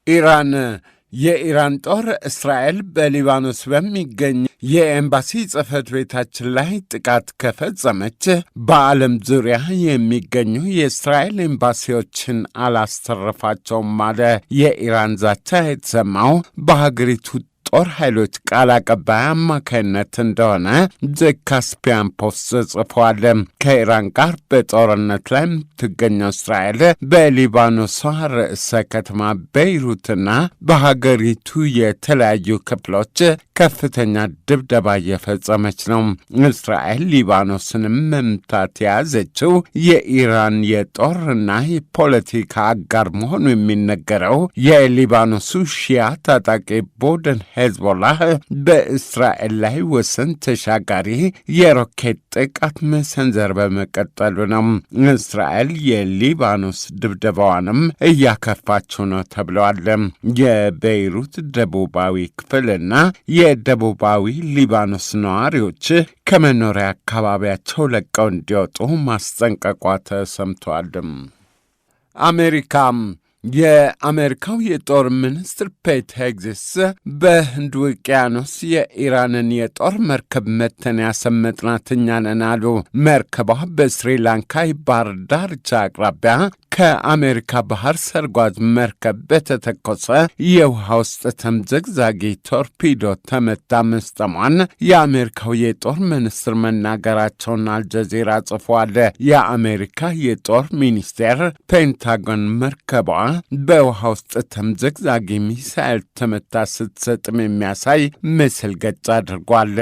ኢራን የኢራን ጦር እስራኤል በሊባኖስ በሚገኝ የኤምባሲ ጽሕፈት ቤታችን ላይ ጥቃት ከፈጸመች በዓለም ዙሪያ የሚገኙ የእስራኤል ኤምባሲዎችን አላስተረፋቸውም አለ። የኢራን ዛቻ የተሰማው በሀገሪቱ ጦር ኃይሎች ቃል አቀባይ አማካይነት እንደሆነ ዘ ካስፒያን ፖስት ጽፏል። ከኢራን ጋር በጦርነት ላይ የምትገኘው እስራኤል በሊባኖሷ ርዕሰ ከተማ ቤይሩትና በሀገሪቱ የተለያዩ ክፍሎች ከፍተኛ ድብደባ እየፈጸመች ነው። እስራኤል ሊባኖስንም መምታት የያዘችው የኢራን የጦርና የፖለቲካ አጋር መሆኑ የሚነገረው የሊባኖሱ ሺያ ታጣቂ ቡድን ሄዝቦላህ በእስራኤል ላይ ወሰን ተሻጋሪ የሮኬት ጥቃት መሰንዘር በመቀጠሉ ነው። እስራኤል የሊባኖስ ድብደባዋንም እያከፋችው ነው ተብለዋል። የቤይሩት ደቡባዊ ክፍልና የደቡባዊ ሊባኖስ ነዋሪዎች ከመኖሪያ አካባቢያቸው ለቀው እንዲወጡ ማስጠንቀቋ ተሰምተዋል። አሜሪካም የአሜሪካው የጦር ሚኒስትር ፔት ሄግሴስ በህንድ ውቅያኖስ የኢራንን የጦር መርከብ መተን ያሰመጥናት እኛ ነን አሉ። መርከቧ በስሪላንካ የባህር ዳርቻ አቅራቢያ ከአሜሪካ ባህር ሰርጓጅ መርከብ በተተኮሰ የውሃ ውስጥ ተምዘግዛጊ ቶርፒዶ ተመታ መስጠሟን የአሜሪካው የጦር ሚኒስትር መናገራቸውን አልጀዚራ ጽፏል። የአሜሪካ የጦር ሚኒስቴር ፔንታጎን መርከቧ በውሃ ውስጥ ተምዘግዛጊ ሚሳኤል ተመታ ስትሰጥም የሚያሳይ ምስል ገጽ አድርጓል።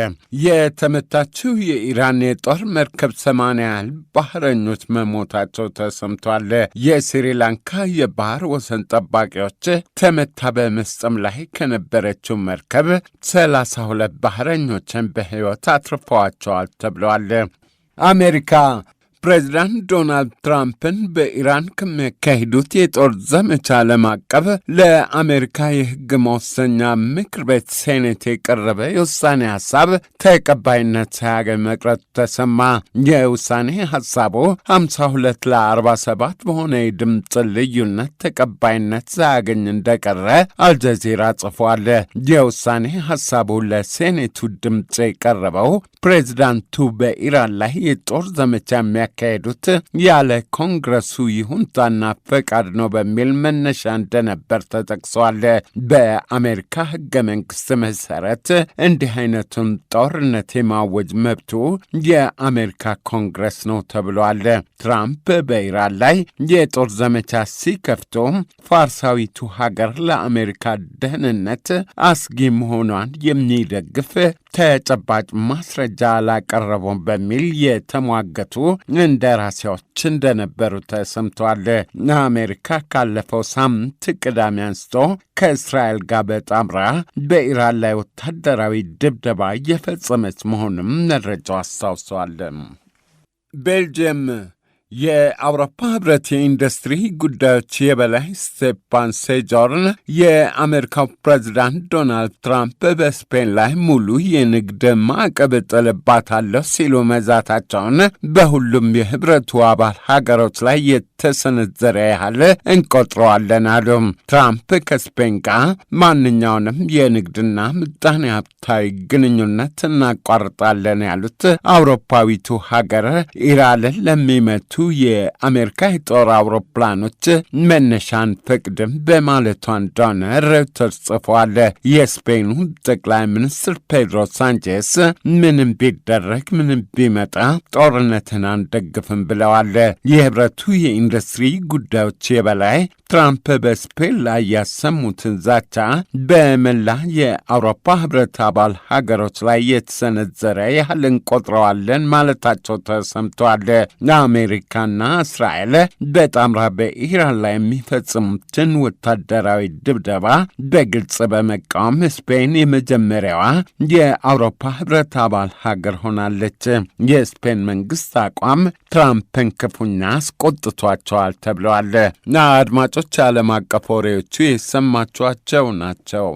የተመታችው የኢራን የጦር መርከብ 80 ያህል ባህረኞች መሞታቸው ተሰምቷል። የስሪላንካ የባህር ወሰን ጠባቂዎች ተመታ በመስጠም ላይ ከነበረችው መርከብ 32 ባህረኞችን በሕይወት አትርፈዋቸዋል ተብለዋል። አሜሪካ ፕሬዚዳንት ዶናልድ ትራምፕን በኢራን ከሚያካሂዱት የጦር ዘመቻ ለማቀብ ለአሜሪካ የሕግ መወሰኛ ምክር ቤት ሴኔት የቀረበ የውሳኔ ሐሳብ ተቀባይነት ሳያገኝ መቅረቱ ተሰማ። የውሳኔ ሐሳቡ 52 ለ47 በሆነ የድምፅ ልዩነት ተቀባይነት ሳያገኝ እንደቀረ አልጀዚራ ጽፏል። የውሳኔ ሐሳቡ ለሴኔቱ ድምፅ የቀረበው ፕሬዚዳንቱ በኢራን ላይ የጦር ዘመቻ የሚያካሄዱት ያለ ኮንግረሱ ይሁንታና ፈቃድ ነው በሚል መነሻ እንደነበር ተጠቅሷል። በአሜሪካ ሕገ መንግሥት መሠረት እንዲህ አይነቱን ጦርነት የማወጅ መብቱ የአሜሪካ ኮንግረስ ነው ተብሏል። ትራምፕ በኢራን ላይ የጦር ዘመቻ ሲከፍቱ ፋርሳዊቱ ሀገር ለአሜሪካ ደህንነት አስጊ መሆኗን የሚደግፍ ተጨባጭ ማስረጃ አላቀረቡም በሚል የተሟገቱ እንደራሴዎች እንደነበሩ ተሰምተዋል። አሜሪካ ካለፈው ሳምንት ቅዳሜ አንስቶ ከእስራኤል ጋር በጣምራ በኢራን ላይ ወታደራዊ ድብደባ እየፈጸመች መሆኑም መረጃው አስታውሰዋል። ቤልጅየም የአውሮፓ ህብረት የኢንዱስትሪ ጉዳዮች የበላይ ስቴፓን ሴጆርን የአሜሪካው ፕሬዚዳንት ዶናልድ ትራምፕ በስፔን ላይ ሙሉ የንግድ ማዕቀብ እጥልባታለሁ ሲሉ መዛታቸውን በሁሉም የህብረቱ አባል ሀገሮች ላይ የተሰነዘረ ያህል እንቆጥረዋለን አሉ። ትራምፕ ከስፔን ጋር ማንኛውንም የንግድና ምጣኔ ሀብታዊ ግንኙነት እናቋርጣለን ያሉት አውሮፓዊቱ ሀገር ኢራንን ለሚመቱ የአሜሪካ የጦር አውሮፕላኖች መነሻን ፈቅድም በማለቷ እንደሆነ ሬውተርስ ጽፏል። የስፔኑ ጠቅላይ ሚኒስትር ፔድሮ ሳንቼስ ምንም ቢደረግ ምንም ቢመጣ ጦርነትን አንደግፍም ብለዋል። የህብረቱ የኢንዱስትሪ ጉዳዮች የበላይ ትራምፕ በስፔን ላይ ያሰሙትን ዛቻ በመላ የአውሮፓ ህብረት አባል ሀገሮች ላይ የተሰነዘረ ያህል እንቆጥረዋለን ማለታቸው ተሰምተዋል። አሜሪካና እስራኤል በጣምራ በኢራን ላይ የሚፈጽሙትን ወታደራዊ ድብደባ በግልጽ በመቃወም ስፔን የመጀመሪያዋ የአውሮፓ ህብረት አባል ሀገር ሆናለች። የስፔን መንግስት አቋም ትራምፕን ክፉኛ አስቆጥቷቸዋል ተብለዋል። አድማጮች፣ ዓለም አቀፍ ወሬዎቹ የሰማችኋቸው ናቸው።